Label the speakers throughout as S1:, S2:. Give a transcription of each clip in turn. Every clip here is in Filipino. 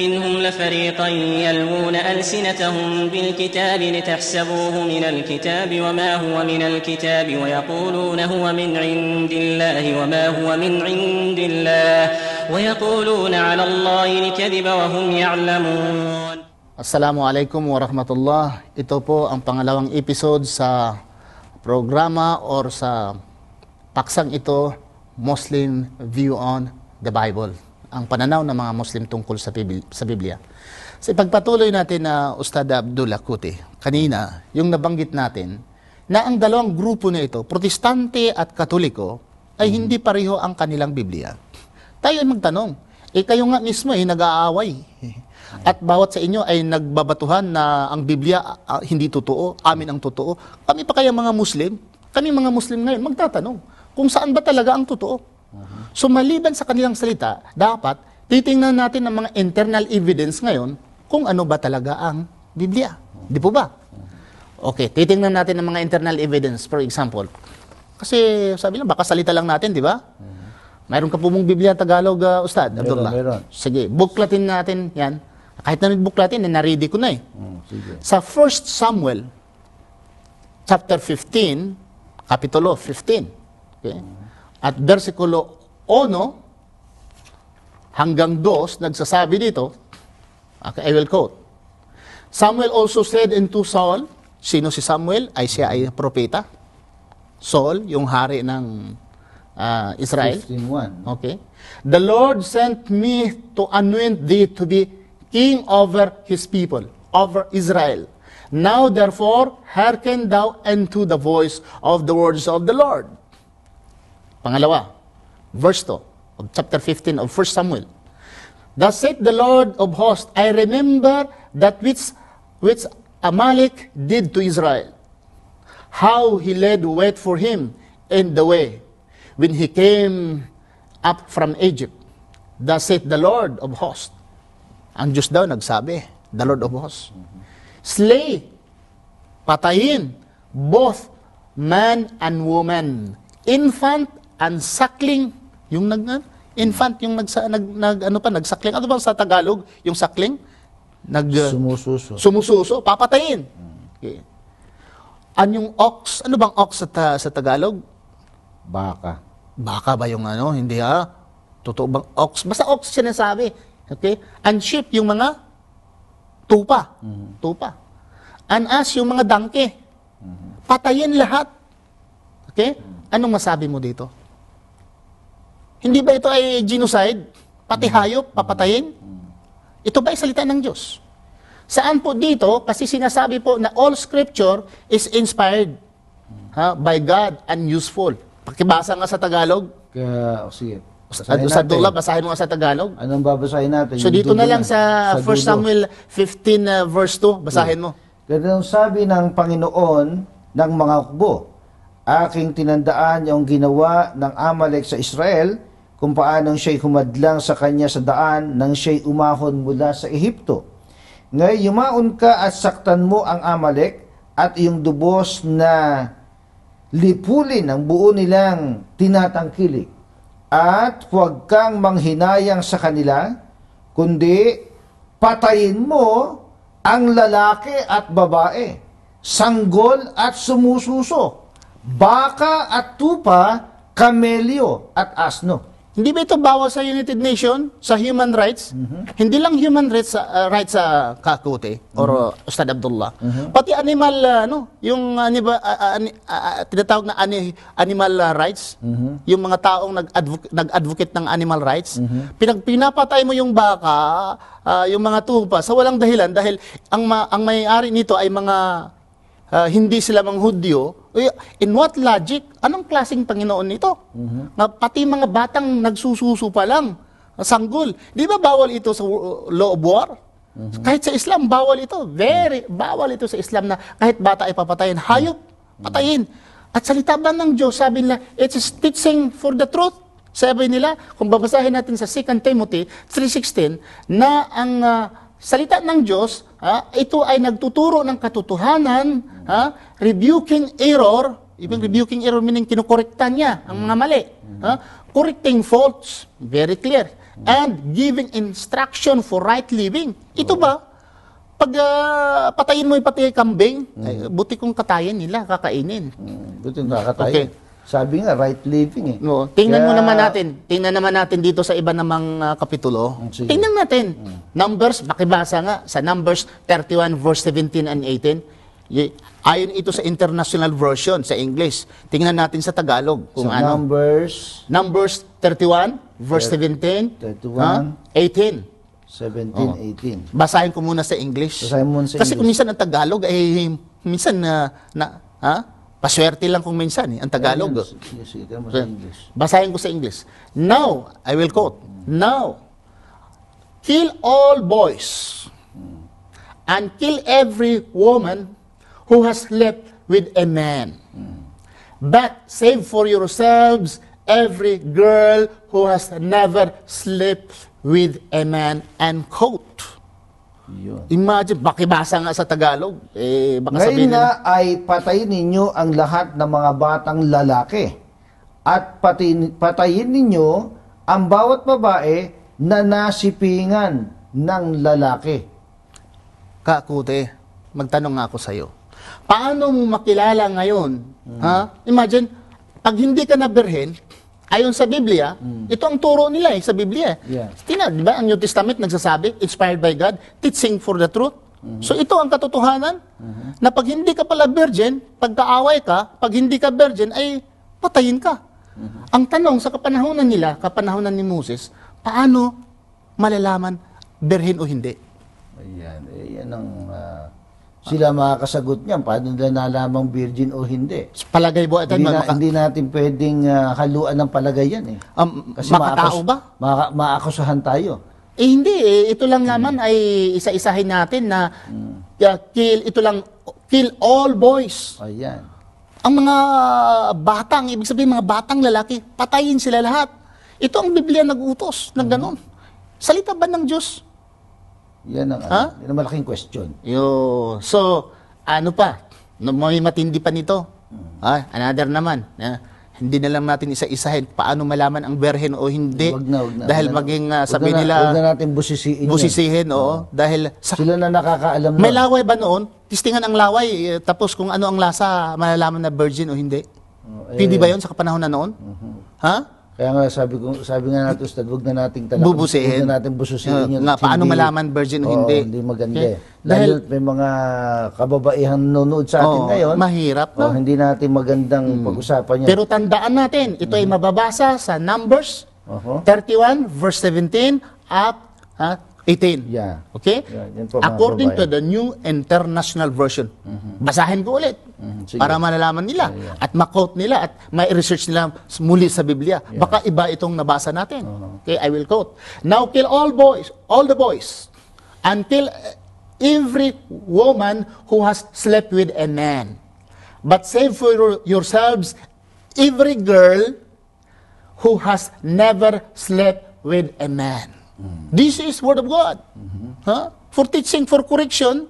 S1: منهم لفريقا يلوون ألسنتهم بالكتاب لتحسبوه من الكتاب وما هو من الكتاب ويقولون هو من عند الله وما هو من عند الله ويقولون على الله الكذب وهم يعلمون.
S2: Assalamualaikum warahmatullah. Ito po ang pangalawang episode sa programa or sa paksang ito, Muslim View on the Bible. Ang pananaw ng mga Muslim tungkol sa Biblia. Sa ipagpatuloy natin na Ustad Abdul Akuti, kanina, yung nabanggit natin, na ang dalawang grupo na ito, Protestante at Katoliko, ay hindi pareho ang kanilang Biblia. Tayo ay magtanong, kayo nga mismo ay nag-aaway. At bawat sa inyo ay nagbabatuhan na ang Biblia hindi totoo, amin ang totoo. Kami pa kaya mga Muslim, kami mga Muslim ngayon, magtatanong kung saan ba talaga ang totoo. So maliban sa kanilang salita, dapat titingnan natin ang mga internal evidence ngayon kung ano ba talaga ang Biblia. Di po ba? Okay, titingnan natin ang mga internal evidence, for example. Kasi sabi lang, baka salita lang natin, di ba? Mayroon ka po mong Biblia Tagalog, Ustad Abdullah?
S3: Meron.
S2: Sige, buklatin natin yan. Kahit na buklatin, na-ready ko na eh.
S3: Sige.
S2: Sa 1 Samuel, chapter 15, kapitulo 15, okay? At versikulo 1 hanggang 2, nagsasabi dito, okay, I will quote. Samuel also said unto Saul, sino si Samuel? Ay siya ay propeta. Saul, yung hari ng Israel.
S3: 15:1.
S2: Okay. The Lord sent me to anoint thee to be king over his people, over Israel. Now therefore, hearken thou unto the voice of the words of the Lord. Pangalawa, verse 2 of chapter 15 of 1 Samuel. Thus saith the Lord of hosts, I remember that which Amalek did to Israel, how he laid wait for him in the way, when he came up from Egypt. Thus saith the Lord of hosts. Ang Diyos daw nagsabi, the Lord of hosts. Slay, patayin, both man and woman, infant and suckling, yung infant, yung nagsakling. Ano ba sa Tagalog, yung suckling? Sumususo, papatayin. Okay. Anyong ox, ano bang ox sa Tagalog?
S3: Baka.
S2: Baka ba yung hindi totoo bang ox? Basta ox siya nasabi. Okay? And sheep, yung mga tupa. Tupa. And as, yung mga donkey. Patayin lahat. Okay? Anong masabi mo dito? Hindi ba ito ay genocide? Pati hayop, papatayin? Ito ba ay salita ng Diyos? Saan po dito? Kasi sinasabi po na all scripture is inspired by God and useful. Pakibasa nga sa Tagalog.
S3: Sige.
S2: Abdullah, basahin mo nga sa Tagalog.
S3: Anong babasahin natin?
S2: So dito na lang sa 1 Samuel 15 verse 2, basahin mo.
S3: Ganun sabi ng Panginoon ng mga hukbo, aking tinandaan yung ginawa ng Amalek sa Israel, kung paanong siya'y humadlang sa kanya sa daan nang siya'y umahon mula sa Ehipto. Ngayon yumaon ka at saktan mo ang Amalek at iyong dubos na lipulin ang buo nilang tinatangkilik. At huwag kang manghinayang sa kanila, kundi patayin mo ang lalaki at babae, sanggol at sumususo, baka at tupa, kamelyo at asno. Hindi ba ito bawal sa United Nations, sa human rights? Hindi lang human rights sa Kakuti or Ustad Abdullah. Pati animal, yung tinatawag na animal rights, yung mga taong nag-advocate ng animal rights, pinapatay mo yung baka, yung mga tupa, sa walang dahilan, dahil ang may-ari nito ay mga hindi sila mga Hudyo. In what logic? Anong klaseng Panginoon nito? Na pati mga batang nagsususo pa lang, sanggol. Di ba bawal ito sa law of war? Kahit sa Islam, bawal ito. Bawal ito sa Islam na kahit bata ay papatayin. Hayop, patayin. At salita ba ng Diyos, sabi nila, it's teaching for the truth. Sabi nila, kung babasahin natin sa 2 Timothy 3:16, na ang salita ng Diyos, ito ay nagtuturo ng katotohanan, rebuking error, ibig rebuking error meaning kinukorekta niya ang mga mali, correcting faults, very clear.
S2: and giving instruction for right living. Ito ba? Pag patayin mo yung pati kambing, buti kung katayin nila, kakainin.
S3: Buti nakakatayo.
S2: Okay.
S3: Sabi nga, right living eh.
S2: No, tingnan mo
S3: Kaya-
S2: naman natin. Tingnan naman natin dito sa iba namang kapitulo.
S3: Sige.
S2: Tingnan natin. Numbers, makibasa nga sa Numbers 31 verse 17 and 18. Ayon ito sa International Version sa English. Tingnan natin sa Tagalog kung
S3: Sa
S2: ano. Numbers 31 verse 17,
S3: 31,
S2: 18.
S3: 17, 18.
S2: Basahin ko muna sa English.
S3: Basahin mo muna sa
S2: Kasi kung
S3: English.
S2: minsan ang Tagalog ay minsan paswerte lang kung minsan ang Tagalog.
S3: Sige, sige, tama sa English.
S2: Basahin ko sa English. Now, I will quote. Now, kill all boys and kill every woman who has slept with a man. But save for yourselves every girl who has never slept with a man. And quote.
S3: Yun.
S2: Imagine, bakibasa nga sa Tagalog. Baka
S3: Ngayon
S2: sabihin nila,
S3: na ay patayin ninyo ang lahat ng mga batang lalaki at patayin ninyo ang bawat babae na nasipingan ng lalaki.
S2: Kakute, magtanong nga ako sa'yo. Paano mo makilala ngayon? Ha? Imagine, pag hindi ka naberhen, ayon sa Biblia, ito ang turo nila sa Biblia.
S3: Yeah.
S2: Di ba ang New Testament nagsasabi, inspired by God, teaching for the truth. So ito ang katotohanan, na pag hindi ka pala virgin, pagkaaway ka, pag hindi ka virgin, ay patayin ka. Ang tanong sa kapanahonan nila, kapanahonan ni Moses, paano malalaman virgin o hindi?
S3: Ayan, yan ang sila makakasagot niyan. Paano nila nalamang virgin o hindi?
S2: Palagay mo, ito,
S3: Hindi natin pwedeng haluan ng palagay yan eh.
S2: makatao ba?
S3: Maakusahan tayo.
S2: Hindi ito lang naman ay isa-isahin natin na kill all boys.
S3: Ayan.
S2: Ang mga batang, ibig sabihin mga batang lalaki, patayin sila lahat. Ito ang Biblia nag-utos ng ganon. Salita ba ng Diyos?
S3: Yan ang, yan ang malaking question.
S2: So, ano pa? May matindi pa nito. Another naman. Hindi na lang natin isa-isahin paano malaman ang berhen o hindi.
S3: Wag na.
S2: Dahil maging sabi nila,
S3: Huwag na natin busisiin yan.
S2: oo. Dahil
S3: Sila na nakakaalam
S2: may
S3: nun.
S2: laway ba noon? Tistingan ang laway, tapos kung ano ang lasa, malalaman na virgin o hindi. Pwede ba yun sa kapanahon na noon? Ha?
S3: Kaya nga sabi nga natin, Ustad, huwag na nating
S2: Bubusihin.
S3: Huwag na natin bususiin yun.
S2: Nga, paano malaman virgin o hindi?
S3: Hindi maganda
S2: Okay.
S3: eh. Dahil may mga kababaihang nanonood sa atin ngayon.
S2: Mahirap na.
S3: Hindi natin magandang pag-usapan yan.
S2: Pero tandaan natin, ito ay mababasa sa Numbers
S3: Oho.
S2: 31 verse 17 at 18.
S3: Yeah.
S2: Okay?
S3: Yan po, mga
S2: According to
S3: babae.
S2: the New International Version. Basahin ko ulit
S3: Sige.
S2: para malalaman nila at ma-quote nila at ma-research nila muli sa Biblia. Baka iba itong nabasa natin. Okay, I will quote. Now kill all the boys, and kill every woman who has slept with a man. But save for yourselves every girl who has never slept with a man. This is Word of God. For teaching, for correction,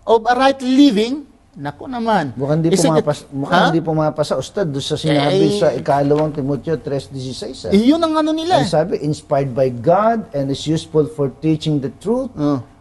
S2: of a right living. Naku naman.
S3: Mukhang hindi pumapasa, Ustad, doon sa sinabi sa ikalawang Timoteo 3:16.
S2: Yun ang ano nila.
S3: Ang sabi, inspired by God and is useful for teaching the truth,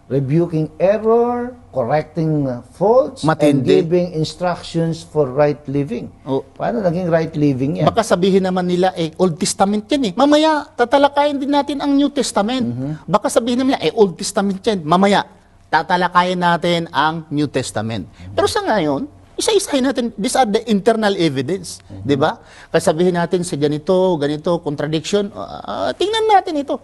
S3: rebuking error, correcting faults, and
S2: Matindi.
S3: giving instructions for right living.
S2: Oh.
S3: Paano naging right living yan?
S2: Baka sabihin naman nila, Old Testament yan Mamaya, tatalakayin din natin ang New Testament. Baka sabihin nila, Old Testament yan. Mamaya, tatalakayin natin ang New Testament. Pero sa ngayon, isa-isahin natin, these are the internal evidence. Di ba? Kasi sabihin natin sa ganito, contradiction, tingnan natin ito.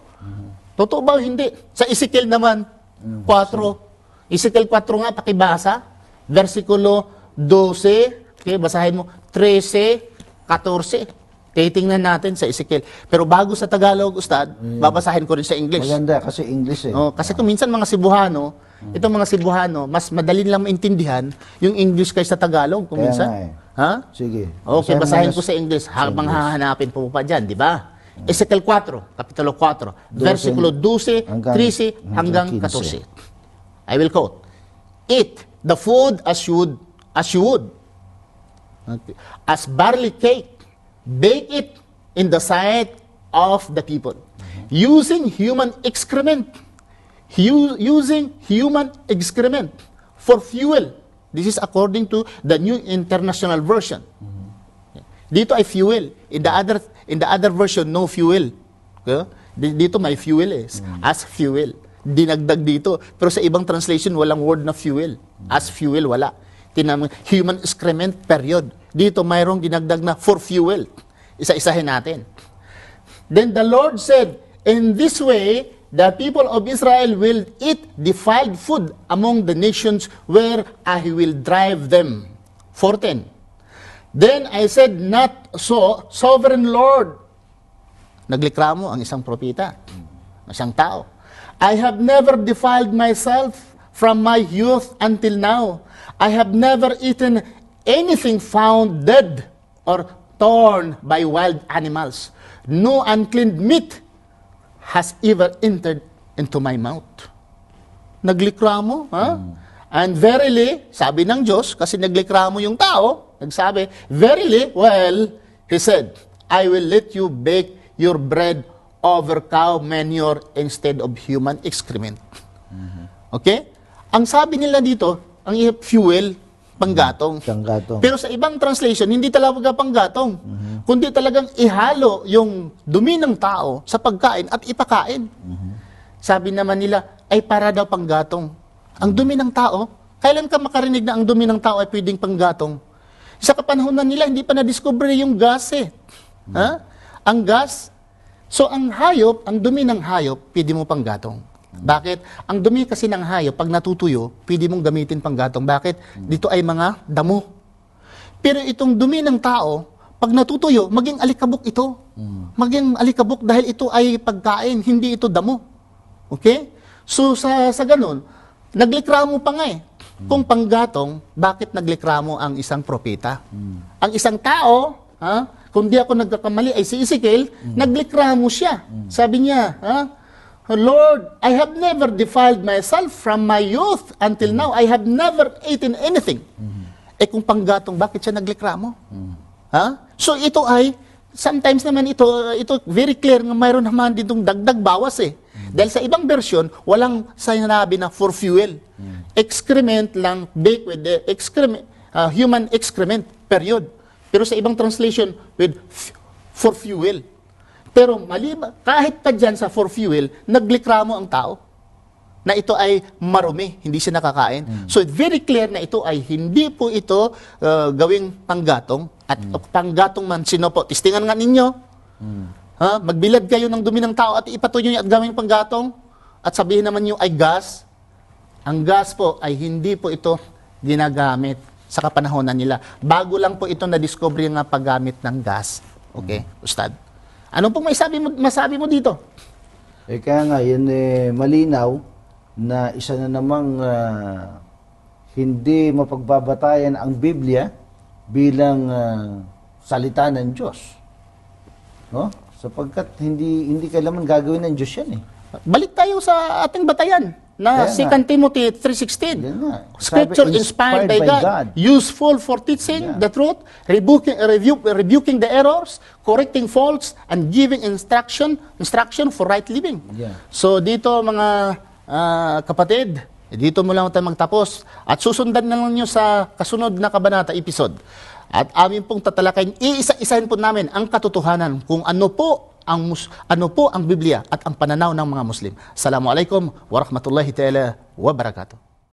S2: Totoo ba o hindi? Sa Ezekiel naman, 4. Ezekiel 4 nga, pakibasa. Versikulo 12. Okay, basahin mo. 13, 14. Titingnan natin sa Ezekiel. Pero bago sa Tagalog, Ustad, babasahin ko rin sa English.
S3: Maganda kasi English eh.
S2: Kasi kung minsan mga Cebuano, itong mga Cebuano, mas madali lang maintindihan yung English kaysa Tagalog kung
S3: Kaya
S2: minsan.
S3: nga eh.
S2: Ha?
S3: Sige.
S2: Okay, basahin ko
S3: mo
S2: sa English habang hahanapin po pa dyan, di ba? Ezekiel 4, Kapitulo 4, versikulo 12, 13 hanggang 14. I will quote. Eat the food as you would. Okay. As barley cake, bake it in the sight of the people. using human excrement. Using human excrement for fuel. This is according to the New International Version. Dito ay fuel. In the other version, no fuel. Okay? Dito may fuel as fuel. Dinagdag dito. Pero sa ibang translation, walang word na fuel. As fuel, wala. Human excrement, period. Dito mayroong dinagdag na for fuel. Isa-isahin natin. Then the Lord said, in this way, the people of Israel will eat defiled food among the nations where I will drive them. 14. Then I said, not so, sovereign Lord. Naglikramo ang isang propeta, isang tao. I have never defiled myself from my youth until now. I have never eaten anything found dead or torn by wild animals. No unclean meat has ever entered into my mouth. Naglikramo, ha? And verily, sabi ng Diyos, kasi naglikramo yung tao, nagsabi, verily, well, He said, I will let you bake your bread over cow manure instead of human excrement. Okay? Ang sabi nila dito, ang fuel, panggatong. Pero sa ibang translation, hindi talaga panggatong. Kundi talagang ihalo yung dumi ng tao sa pagkain at ipakain. Sabi naman nila, ay para daw panggatong. Ang dumi ng tao, kailan ka makarinig na ang dumi ng tao ay pwedeng panggatong? Sa kapanahonan nila, hindi pa na-discover yung gas Ha? Ang gas. So ang hayop, ang dumi ng hayop, pwede mo panggatong. Bakit? Ang dumi kasi ng hayop, pag natutuyo, pwede mong gamitin panggatong. Bakit? Dito ay mga damo. Pero itong dumi ng tao, pag natutuyo, maging alikabok ito. Maging alikabok dahil ito ay pagkain, hindi ito damo. Okay? So sa ganun, naglikramo pa nga Kung panggatong, bakit naglikramo ang isang propeta? Ang isang tao, kung di ako nagkakamali, ay si Ezekiel, naglikramo siya. Sabi niya, Lord, I have never defiled myself from my youth until now. I have never eaten anything. Kung panggatong, bakit siya naglikramo? So ito ay, sometimes naman ito very clear nga mayroon naman ditong dagdag bawas Dahil sa ibang version, walang sinabi na for fuel. Excrement lang, baked with the excrement, human excrement, period. Pero sa ibang translation, with for fuel. Pero maliban, kahit pa dyan sa for fuel, naglikramo ang tao na ito ay marumi, hindi siya nakakain. So very clear na ito ay hindi po ito gawing panggatong. At panggatong man, sino po? Tistingan nga ninyo. Magbilad kayo ng dumi ng tao at ipatuloy nyo at gawing panggatong. At sabihin naman nyo ay gas. Ang gas po ay hindi po ito ginagamit sa kapanahonan nila. Bago lang po ito na-discover yung paggamit ng gas. Okay, Ustad? Ano pong masabi mo dito?
S3: Kaya nga, yan malinaw na isa na namang hindi mapagbabatayan ang Biblia bilang salita ng Diyos. No? Sapagkat hindi kailanman gagawin ng Diyos yan
S2: Balik tayo sa ating batayan na 2 Timothy 3:16. Scripture inspired by God, useful for teaching the truth, rebuking the errors, correcting faults, and giving instruction for right living. So dito mga kapatid, dito mo lang tayo magtapos at susundan na lang nyo sa kasunod na kabanata episode. At amin pong tatalakayin, iisa-isahin po namin ang katotohanan kung ano po ang Biblia at ang pananaw ng mga Muslim. Assalamualaikum warahmatullahi ta'ala wabarakatuh.